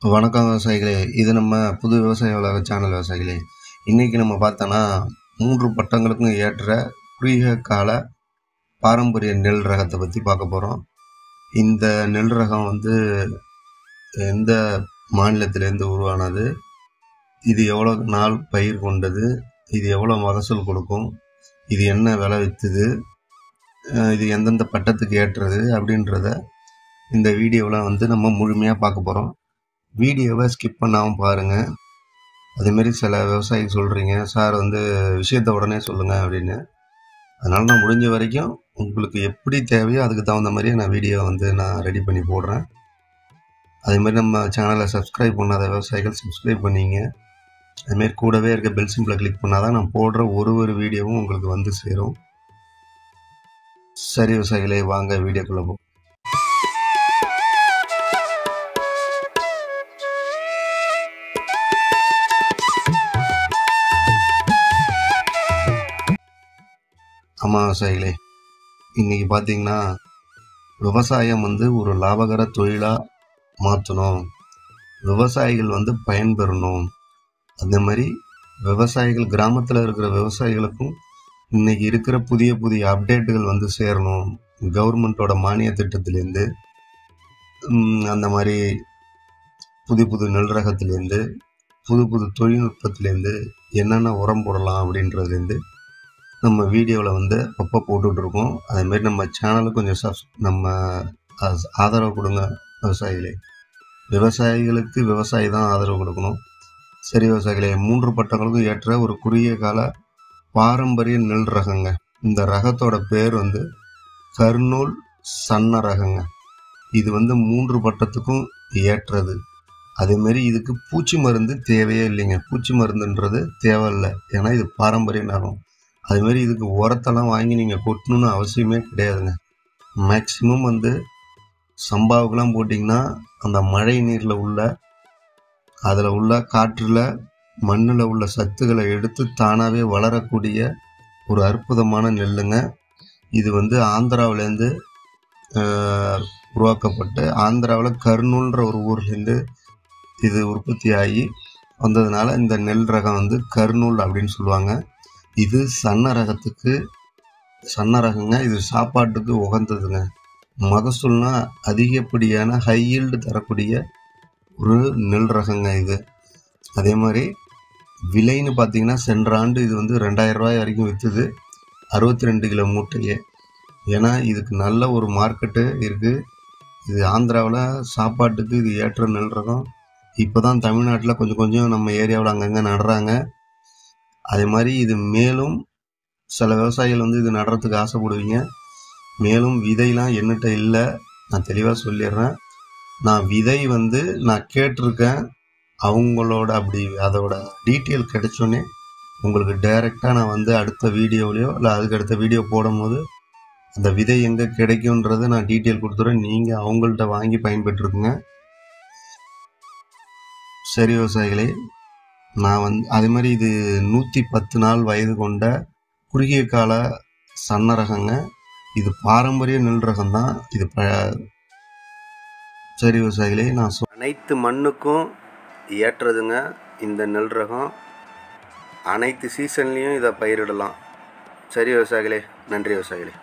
வணக்கம் விவசாயிகளே. இது நம்ம புது விவசாய உலக சேனல் விவசாயிகளே. இன்னைக்கு நம்ம பார்த்தோன்னா 3 பட்டங்களுக்கும் ஏற்ற குறுகிய கால பாரம்பரிய நெல் ரகத்தை பற்றி பார்க்க போகிறோம். இந்த நெல் ரகம் எந்த மாநிலத்திலேருந்து உருவானது, இது எவ்வளோ நாள் பயிர் கொண்டது, இது எவ்வளோ மகசூல் கொடுக்கும், இது என்ன விலை விற்றுது, இது எந்தெந்த பட்டத்துக்கு ஏற்றது அப்படின்றத இந்த வீடியோவில் நம்ம முழுமையாக பார்க்க போகிறோம். வீடியோவை ஸ்கிப் பண்ணாமல் பாருங்கள். அதேமாரி சில விவசாயிகள் சொல்கிறீங்க, சார் விஷயத்தை உடனே சொல்லுங்கள் அப்படின்னு. அதனால் நான் முடிஞ்ச வரைக்கும் உங்களுக்கு எப்படி தேவையோ அதுக்கு தகுந்த மாதிரியே நான் வீடியோ நான் ரெடி பண்ணி போடுறேன். அதேமாதிரி நம்ம சேனலை சப்ஸ்கிரைப் பண்ணாத விவசாயிகள் சப்ஸ்கிரைப் பண்ணிங்க. அதுமாரி கூடவே இருக்க பெல் சிம்பிளை கிளிக் பண்ணால் தான் நான் போடுற ஒரு வீடியோவும் உங்களுக்கு சேரும். சரி விவசாயிகளே, வாங்க வீடியோக்குள்ளே போ. ஆமாம் விவசாயிகளே, இன்றைக்கி பார்த்தீங்கன்னா விவசாயம் ஒரு லாபகர தொழிலாக மாற்றணும், விவசாயிகள் பயன்பெறணும். அந்த மாதிரி விவசாயிகள், கிராமத்தில் இருக்கிற விவசாயிகளுக்கும் இன்றைக்கி இருக்கிற புதிய அப்டேட்டுகள் சேரணும். கவர்மெண்ட்டோட மானிய திட்டத்திலேருந்து அந்த மாதிரி புது நெல் ரகத்துலேருந்து புது தொழில்நுட்பத்திலேருந்து என்னென்ன உரம் போடலாம் அப்படின்றதுலேருந்து நம்ம வீடியோவில் அப்போ போட்டுட்ருக்கோம். அதேமாரி நம்ம சேனலுக்கு கொஞ்சம் நம்ம ஆதரவு கொடுங்க விவசாயிகளே. விவசாயிகளுக்கு விவசாயி தான் ஆதரவு கொடுக்கணும். சரி விவசாயிகளே, 3 பட்டங்களுக்கும் ஏற்ற ஒரு குறுகிய கால பாரம்பரிய நெல் ரகங்க. இந்த ரகத்தோட பேர் கர்னூல் சன்ன ரகங்க. இது 3 பட்டத்துக்கும் ஏற்றது. அதேமாரி இதுக்கு பூச்சி மருந்து தேவையே இல்லைங்க. பூச்சி மருந்துன்றது தேவையில்லை, ஏன்னா இது பாரம்பரிய ரகம். அதுமாரி இதுக்கு உரத்தெல்லாம் வாங்கி நீங்கள் கொட்டணுன்னு அவசியமே கிடையாதுங்க. மேக்சிமம் சம்பாவுக்கெல்லாம் போட்டிங்கன்னா அந்த மழை நீரில் அதில் உள்ள காற்றில் மண்ணில் உள்ள சத்துக்களை எடுத்து தானாகவே வளரக்கூடிய ஒரு அற்புதமான நெல்லுங்க. இது ஆந்திராவிலேருந்து உருவாக்கப்பட்டு, ஆந்திராவில் கர்னூல்ன்ற ஒரு ஊர்லேருந்து இது உற்பத்தி ஆகி வந்ததுனால இந்த நெல் ரகம் கர்னூல் அப்படின்னு சொல்லுவாங்க. இது சன்ன ரகங்க. இது சாப்பாட்டுக்கு உகந்ததுங்க. மகசூல்னா அதிகப்படியான ஹை ஈல்டு தரக்கூடிய ஒரு நெல் ரகங்க இது. அதே மாதிரி விலைன்னு பார்த்தீங்கன்னா சென்ற ஆண்டு இது 2000 ரூபாய் வரைக்கும் விற்றுது, 62 கிலோ மூட்டையே. ஏன்னா இதுக்கு நல்ல ஒரு மார்க்கெட்டு இருக்குது. இது ஆந்திராவில் சாப்பாட்டுக்கு இது ஏற்ற நெல் ரகம். இப்போ தான் தமிழ்நாட்டில் கொஞ்சம் நம்ம ஏரியாவில் அங்கங்கே நடுறாங்க. அதே மாதிரி இது மேலும் சில விவசாயிகள் இது நடுறதுக்கு ஆசைப்படுவீங்க. மேலும் விதையெலாம் என்னட்ட இல்லை, நான் தெளிவாக சொல்லிடுறேன். நான் விதை நான் கேட்டிருக்கேன். அவங்களோட அதோட டீட்டெயில் கிடைச்சோன்னே உங்களுக்கு டைரெக்டாக நான் அடுத்த வீடியோவிலையோ இல்லை அதுக்கு அடுத்த வீடியோ போடும்போது அந்த விதை எங்கே கிடைக்கும்ன்றதை நான் டீட்டெயில் கொடுத்துட்றேன். நீங்கள் அவங்கள்ட்ட வாங்கி பயன்பெற்றுக்குங்க. சரி விவசாயிகளே, நான் அதே மாதிரி இது 110 நாள் வயது கொண்ட குறுகிய கால சன்ன ரகங்க. இது பாரம்பரிய நெல் ரகம் தான். இது சரி விவசாயிகளே, நான் அனைத்து மண்ணுக்கும் ஏற்றதுங்க இந்த நெல் ரகம். அனைத்து சீசன்லேயும் இதை பயிரிடலாம். சரி விவசாயிகளே, நன்றி விவசாயிகளே.